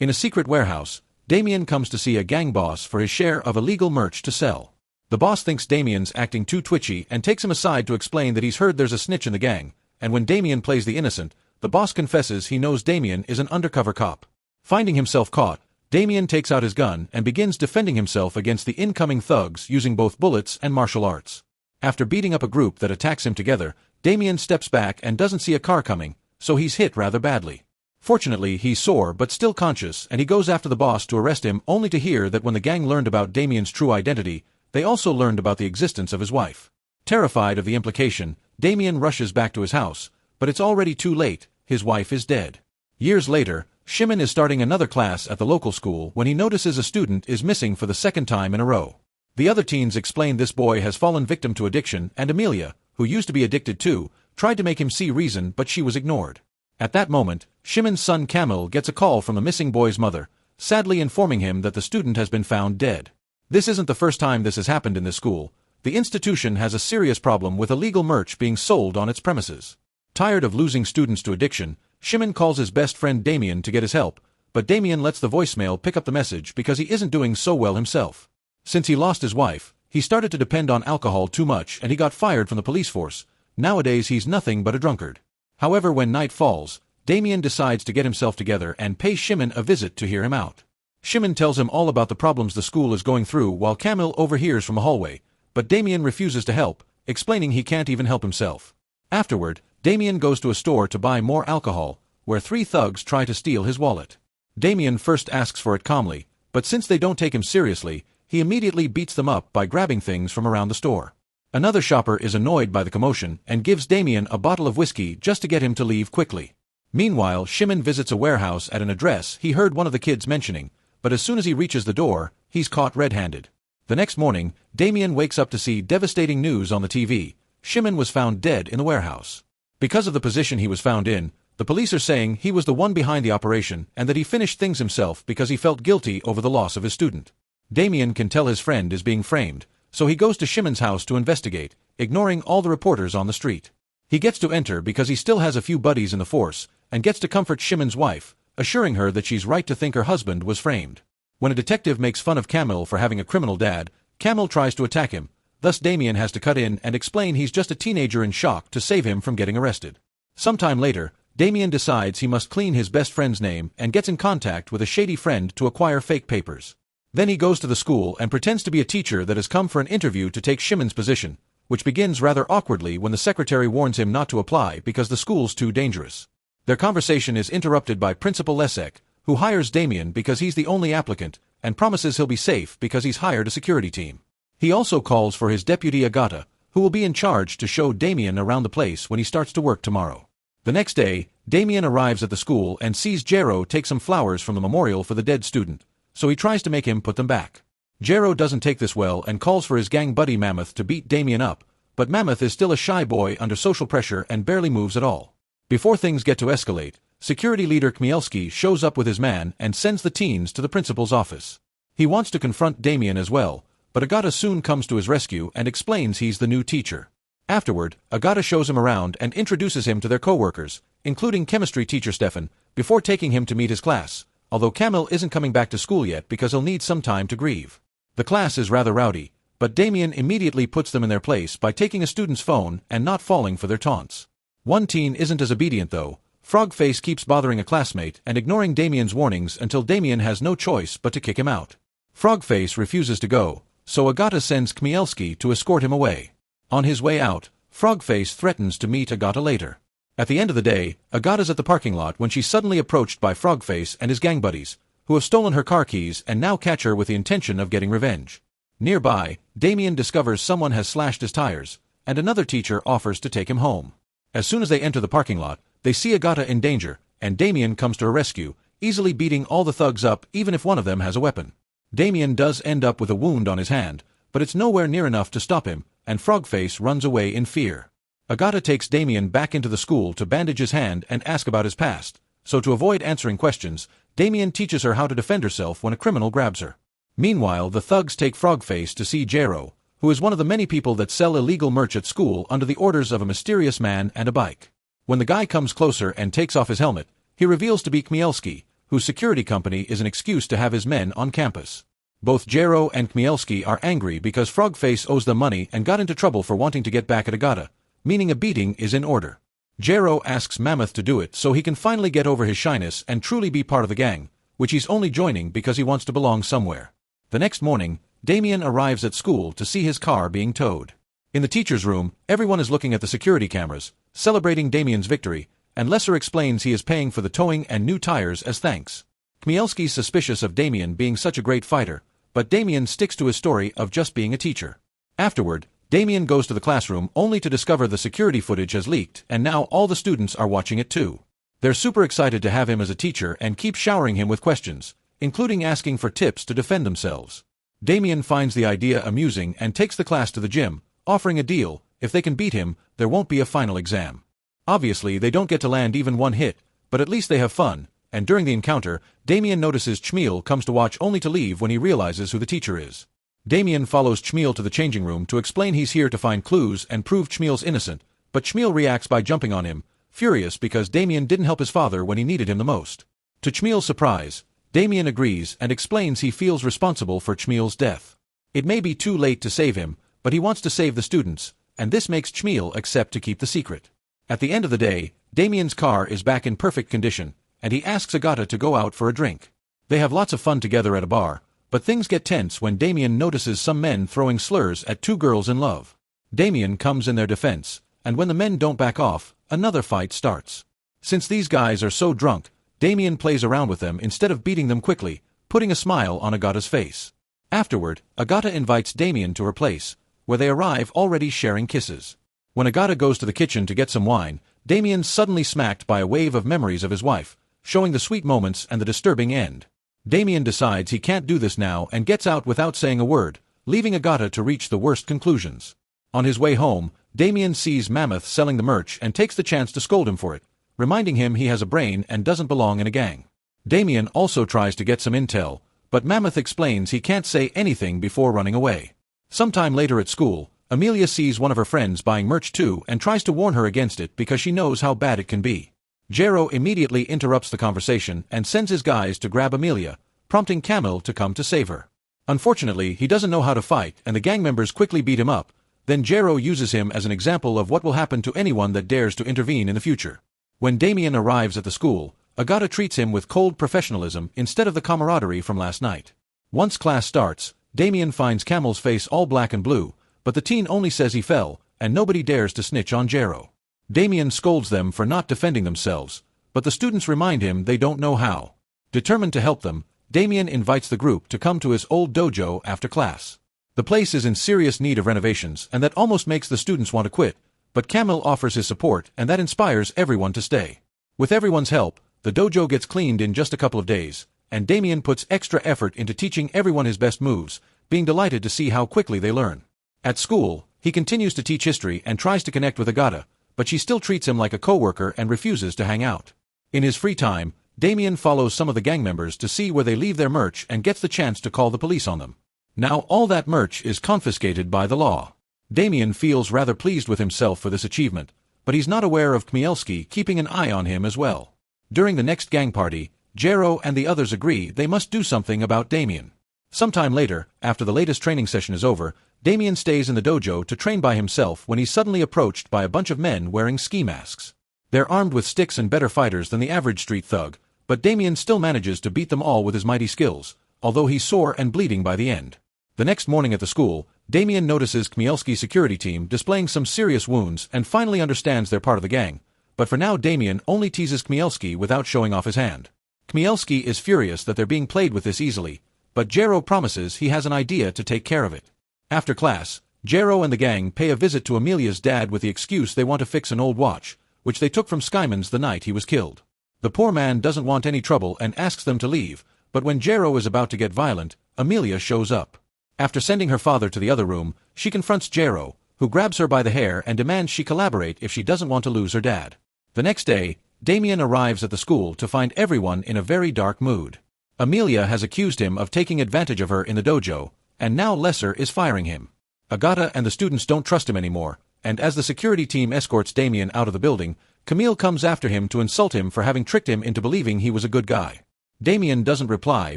In a secret warehouse, Damien comes to see a gang boss for his share of illegal merch to sell. The boss thinks Damien's acting too twitchy and takes him aside to explain that he's heard there's a snitch in the gang, and when Damien plays the innocent, the boss confesses he knows Damien is an undercover cop. Finding himself caught, Damien takes out his gun and begins defending himself against the incoming thugs using both bullets and martial arts. After beating up a group that attacks him together, Damien steps back and doesn't see a car coming, so he's hit rather badly. Fortunately, he's sore but still conscious, and he goes after the boss to arrest him, only to hear that when the gang learned about Damien's true identity, they also learned about the existence of his wife. Terrified of the implication, Damien rushes back to his house, but it's already too late, his wife is dead. Years later, Shimon is starting another class at the local school when he notices a student is missing for the second time in a row. The other teens explain this boy has fallen victim to addiction, and Amelia, who used to be addicted too, tried to make him see reason, but she was ignored. At that moment, Shimon's son Kamil gets a call from the missing boy's mother, sadly informing him that the student has been found dead. This isn't the first time this has happened in this school. The institution has a serious problem with illegal merch being sold on its premises. Tired of losing students to addiction, Shimon calls his best friend Damien to get his help, but Damien lets the voicemail pick up the message because he isn't doing so well himself. Since he lost his wife, he started to depend on alcohol too much and he got fired from the police force. Nowadays he's nothing but a drunkard. However, when night falls, Damien decides to get himself together and pay Shimon a visit to hear him out. Shimon tells him all about the problems the school is going through while Kamil overhears from a hallway, but Damien refuses to help, explaining he can't even help himself. Afterward, Damien goes to a store to buy more alcohol, where three thugs try to steal his wallet. Damien first asks for it calmly, but since they don't take him seriously, he immediately beats them up by grabbing things from around the store. Another shopper is annoyed by the commotion and gives Damien a bottle of whiskey just to get him to leave quickly. Meanwhile, Shimon visits a warehouse at an address he heard one of the kids mentioning, but as soon as he reaches the door, he's caught red-handed. The next morning, Damien wakes up to see devastating news on the TV. Shimon was found dead in the warehouse. Because of the position he was found in, the police are saying he was the one behind the operation and that he finished things himself because he felt guilty over the loss of his student. Damien can tell his friend is being framed, so he goes to Shimon's house to investigate, ignoring all the reporters on the street. He gets to enter because he still has a few buddies in the force, and gets to comfort Shimon's wife, assuring her that she's right to think her husband was framed. When a detective makes fun of Kamil for having a criminal dad, Kamil tries to attack him, thus Damien has to cut in and explain he's just a teenager in shock to save him from getting arrested. Sometime later, Damien decides he must clean his best friend's name and gets in contact with a shady friend to acquire fake papers. Then he goes to the school and pretends to be a teacher that has come for an interview to take Shimon's position, which begins rather awkwardly when the secretary warns him not to apply because the school's too dangerous. Their conversation is interrupted by Principal Lesek, who hires Damien because he's the only applicant, and promises he'll be safe because he's hired a security team. He also calls for his deputy Agata, who will be in charge to show Damien around the place when he starts to work tomorrow. The next day, Damien arrives at the school and sees Jero take some flowers from the memorial for the dead student, so he tries to make him put them back. Jero doesn't take this well and calls for his gang buddy Mammoth to beat Damien up, but Mammoth is still a shy boy under social pressure and barely moves at all. Before things get to escalate, security leader Kmielski shows up with his man and sends the teens to the principal's office. He wants to confront Damien as well, but Agata soon comes to his rescue and explains he's the new teacher. Afterward, Agata shows him around and introduces him to their co-workers, including chemistry teacher Stefan, before taking him to meet his class, although Kamil isn't coming back to school yet because he'll need some time to grieve. The class is rather rowdy, but Damien immediately puts them in their place by taking a student's phone and not falling for their taunts. One teen isn't as obedient though. Frogface keeps bothering a classmate and ignoring Damien's warnings until Damien has no choice but to kick him out. Frogface refuses to go, so Agata sends Kmielski to escort him away. On his way out, Frogface threatens to meet Agata later. At the end of the day, Agata's at the parking lot when she's suddenly approached by Frogface and his gang buddies, who have stolen her car keys and now catch her with the intention of getting revenge. Nearby, Damien discovers someone has slashed his tires, and another teacher offers to take him home. As soon as they enter the parking lot, they see Agata in danger, and Damien comes to her rescue, easily beating all the thugs up even if one of them has a weapon. Damien does end up with a wound on his hand, but it's nowhere near enough to stop him, and Frogface runs away in fear. Agata takes Damien back into the school to bandage his hand and ask about his past, so to avoid answering questions, Damien teaches her how to defend herself when a criminal grabs her. Meanwhile, the thugs take Frogface to see Jero, who is one of the many people that sell illegal merch at school under the orders of a mysterious man and a bike. When the guy comes closer and takes off his helmet, he reveals to be Kmielski, whose security company is an excuse to have his men on campus. Both Jero and Chmielski are angry because Frogface owes them money and got into trouble for wanting to get back at Agata, meaning a beating is in order. Jero asks Mammoth to do it so he can finally get over his shyness and truly be part of the gang, which he's only joining because he wants to belong somewhere. The next morning, Damien arrives at school to see his car being towed. In the teacher's room, everyone is looking at the security cameras, celebrating Damien's victory, and Lesser explains he is paying for the towing and new tires as thanks. Chmielski's suspicious of Damien being such a great fighter, but Damien sticks to his story of just being a teacher. Afterward, Damien goes to the classroom only to discover the security footage has leaked and now all the students are watching it too. They're super excited to have him as a teacher and keep showering him with questions, including asking for tips to defend themselves. Damien finds the idea amusing and takes the class to the gym, offering a deal: if they can beat him, there won't be a final exam. Obviously, they don't get to land even one hit, but at least they have fun, and during the encounter, Damien notices Chmiel comes to watch only to leave when he realizes who the teacher is. Damien follows Chmiel to the changing room to explain he's here to find clues and prove Chmiel's innocent, but Chmiel reacts by jumping on him, furious because Damien didn't help his father when he needed him the most. To Chmiel's surprise, Damien agrees and explains he feels responsible for Chmiel's death. It may be too late to save him, but he wants to save the students, and this makes Chmiel accept to keep the secret. At the end of the day, Damien's car is back in perfect condition, and he asks Agata to go out for a drink. They have lots of fun together at a bar, but things get tense when Damien notices some men throwing slurs at two girls in love. Damien comes in their defense, and when the men don't back off, another fight starts. Since these guys are so drunk, Damien plays around with them instead of beating them quickly, putting a smile on Agata's face. Afterward, Agata invites Damien to her place, where they arrive already sharing kisses. When Agata goes to the kitchen to get some wine, Damien's suddenly smacked by a wave of memories of his wife, showing the sweet moments and the disturbing end. Damien decides he can't do this now and gets out without saying a word, leaving Agata to reach the worst conclusions. On his way home, Damien sees Mammoth selling the merch and takes the chance to scold him for it, reminding him he has a brain and doesn't belong in a gang. Damien also tries to get some intel, but Mammoth explains he can't say anything before running away. Sometime later at school, Amelia sees one of her friends buying merch too and tries to warn her against it because she knows how bad it can be. Jero immediately interrupts the conversation and sends his guys to grab Amelia, prompting Camille to come to save her. Unfortunately, he doesn't know how to fight and the gang members quickly beat him up. Then Jero uses him as an example of what will happen to anyone that dares to intervene in the future. When Damien arrives at the school, Agata treats him with cold professionalism instead of the camaraderie from last night. Once class starts, Damien finds Camille's face all black and blue, but the teen only says he fell, and nobody dares to snitch on Jero. Damien scolds them for not defending themselves, but the students remind him they don't know how. Determined to help them, Damien invites the group to come to his old dojo after class. The place is in serious need of renovations and that almost makes the students want to quit, but Camille offers his support and that inspires everyone to stay. With everyone's help, the dojo gets cleaned in just a couple of days, and Damien puts extra effort into teaching everyone his best moves, being delighted to see how quickly they learn. At school, he continues to teach history and tries to connect with Agata, but she still treats him like a co-worker and refuses to hang out. In his free time, Damien follows some of the gang members to see where they leave their merch and gets the chance to call the police on them. Now all that merch is confiscated by the law. Damien feels rather pleased with himself for this achievement, but he's not aware of Chmielski keeping an eye on him as well. During the next gang party, Jero and the others agree they must do something about Damien. Sometime later, after the latest training session is over, Damien stays in the dojo to train by himself when he's suddenly approached by a bunch of men wearing ski masks. They're armed with sticks and better fighters than the average street thug, but Damien still manages to beat them all with his mighty skills, although he's sore and bleeding by the end. The next morning at the school, Damien notices Chmielski's security team displaying some serious wounds and finally understands they're part of the gang, but for now Damien only teases Chmielski without showing off his hand. Chmielski is furious that they're being played with this easily, but Jero promises he has an idea to take care of it. After class, Jero and the gang pay a visit to Amelia's dad with the excuse they want to fix an old watch, which they took from Skyman's the night he was killed. The poor man doesn't want any trouble and asks them to leave, but when Jero is about to get violent, Amelia shows up. After sending her father to the other room, she confronts Jero, who grabs her by the hair and demands she collaborate if she doesn't want to lose her dad. The next day, Damien arrives at the school to find everyone in a very dark mood. Amelia has accused him of taking advantage of her in the dojo, and now Lesser is firing him. Agata and the students don't trust him anymore, and as the security team escorts Damien out of the building, Camille comes after him to insult him for having tricked him into believing he was a good guy. Damien doesn't reply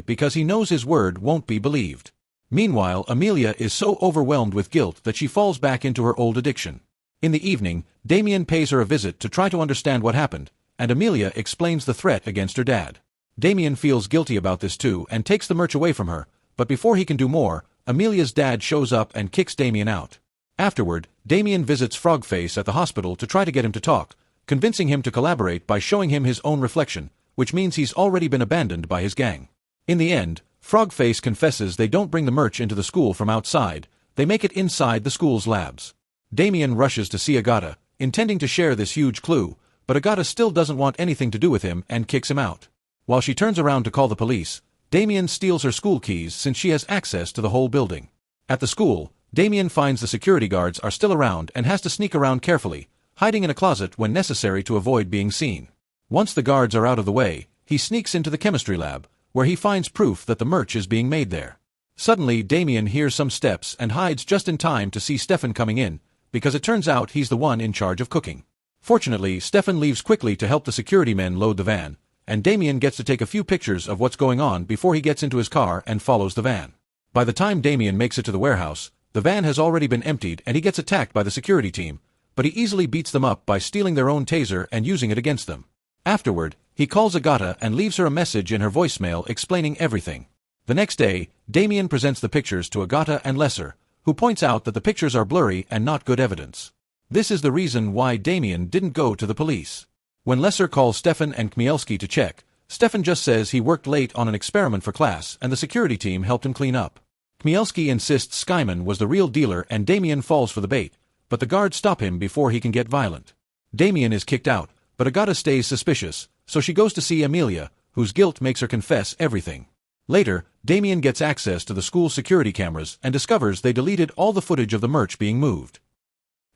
because he knows his word won't be believed. Meanwhile, Amelia is so overwhelmed with guilt that she falls back into her old addiction. In the evening, Damien pays her a visit to try to understand what happened, and Amelia explains the threat against her dad. Damien feels guilty about this too and takes the merch away from her, but before he can do more, Amelia's dad shows up and kicks Damien out. Afterward, Damien visits Frogface at the hospital to try to get him to talk, convincing him to collaborate by showing him his own reflection, which means he's already been abandoned by his gang. In the end, Frogface confesses they don't bring the merch into the school from outside, they make it inside the school's labs. Damien rushes to see Agata, intending to share this huge clue, but Agata still doesn't want anything to do with him and kicks him out. While she turns around to call the police, Damien steals her school keys since she has access to the whole building. At the school, Damien finds the security guards are still around and has to sneak around carefully, hiding in a closet when necessary to avoid being seen. Once the guards are out of the way, he sneaks into the chemistry lab, where he finds proof that the merch is being made there. Suddenly, Damien hears some steps and hides just in time to see Stefan coming in, because it turns out he's the one in charge of cooking. Fortunately, Stefan leaves quickly to help the security men load the van, and Damien gets to take a few pictures of what's going on before he gets into his car and follows the van. By the time Damien makes it to the warehouse, the van has already been emptied and he gets attacked by the security team, but he easily beats them up by stealing their own taser and using it against them. Afterward, he calls Agata and leaves her a message in her voicemail explaining everything. The next day, Damien presents the pictures to Agata and Lesser, who points out that the pictures are blurry and not good evidence. This is the reason why Damien didn't go to the police. When Lesser calls Stefan and Kmielski to check, Stefan just says he worked late on an experiment for class and the security team helped him clean up. Kmielski insists Skyman was the real dealer and Damien falls for the bait, but the guards stop him before he can get violent. Damien is kicked out, but Agata stays suspicious, so she goes to see Amelia, whose guilt makes her confess everything. Later, Damien gets access to the school's security cameras and discovers they deleted all the footage of the merch being moved.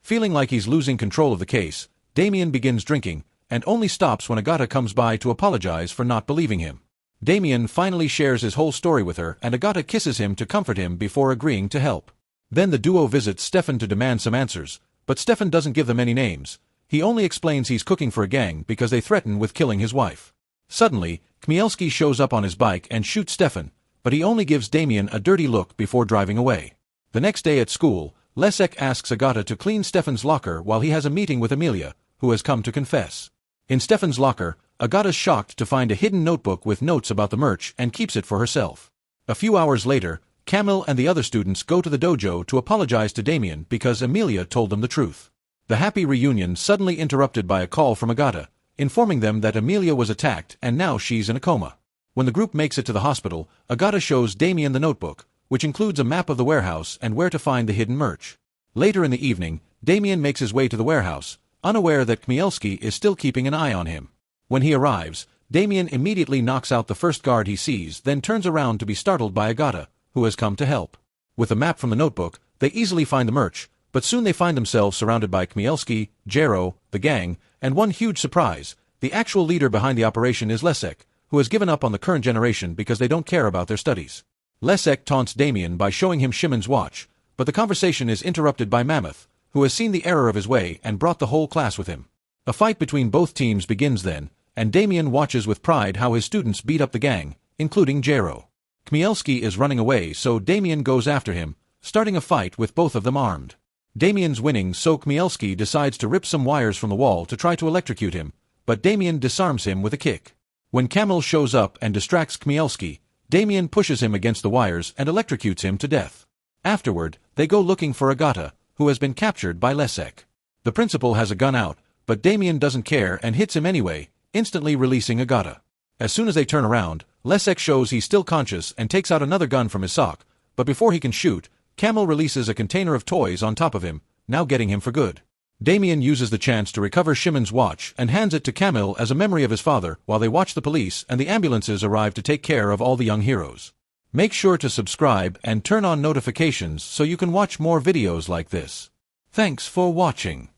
Feeling like he's losing control of the case, Damien begins drinking, and only stops when Agata comes by to apologize for not believing him. Damien finally shares his whole story with her and Agata kisses him to comfort him before agreeing to help. Then the duo visits Stefan to demand some answers, but Stefan doesn't give them any names. He only explains he's cooking for a gang because they threaten with killing his wife. Suddenly, Kmielski shows up on his bike and shoots Stefan, but he only gives Damien a dirty look before driving away. The next day at school, Lesek asks Agata to clean Stefan's locker while he has a meeting with Amelia, who has come to confess. In Stefan's locker, Agata's shocked to find a hidden notebook with notes about the merch and keeps it for herself. A few hours later, Camille and the other students go to the dojo to apologize to Damien because Amelia told them the truth. The happy reunion suddenly interrupted by a call from Agata, informing them that Amelia was attacked and now she's in a coma. When the group makes it to the hospital, Agata shows Damien the notebook, which includes a map of the warehouse and where to find the hidden merch. Later in the evening, Damien makes his way to the warehouse, unaware that Kmielski is still keeping an eye on him. When he arrives, Damien immediately knocks out the first guard he sees, then turns around to be startled by Agata, who has come to help. With a map from the notebook, they easily find the merch, but soon they find themselves surrounded by Kmielski, Jero, the gang, and one huge surprise: the actual leader behind the operation is Lesek, who has given up on the current generation because they don't care about their studies. Lesek taunts Damien by showing him Shimon's watch, but the conversation is interrupted by Mammoth, who has seen the error of his way and brought the whole class with him. A fight between both teams begins then, and Damien watches with pride how his students beat up the gang, including Jero. Kmielski is running away, so Damien goes after him, starting a fight with both of them armed. Damien's winning, so Kmielski decides to rip some wires from the wall to try to electrocute him, but Damien disarms him with a kick. When Camille shows up and distracts Kmielski, Damien pushes him against the wires and electrocutes him to death. Afterward, they go looking for Agata, who has been captured by Lesek. The principal has a gun out, but Damien doesn't care and hits him anyway, instantly releasing Agata. As soon as they turn around, Lesek shows he's still conscious and takes out another gun from his sock, but before he can shoot, Camille releases a container of toys on top of him, now getting him for good. Damien uses the chance to recover Shimon's watch and hands it to Camille as a memory of his father while they watch the police and the ambulances arrive to take care of all the young heroes. Make sure to subscribe and turn on notifications so you can watch more videos like this. Thanks for watching.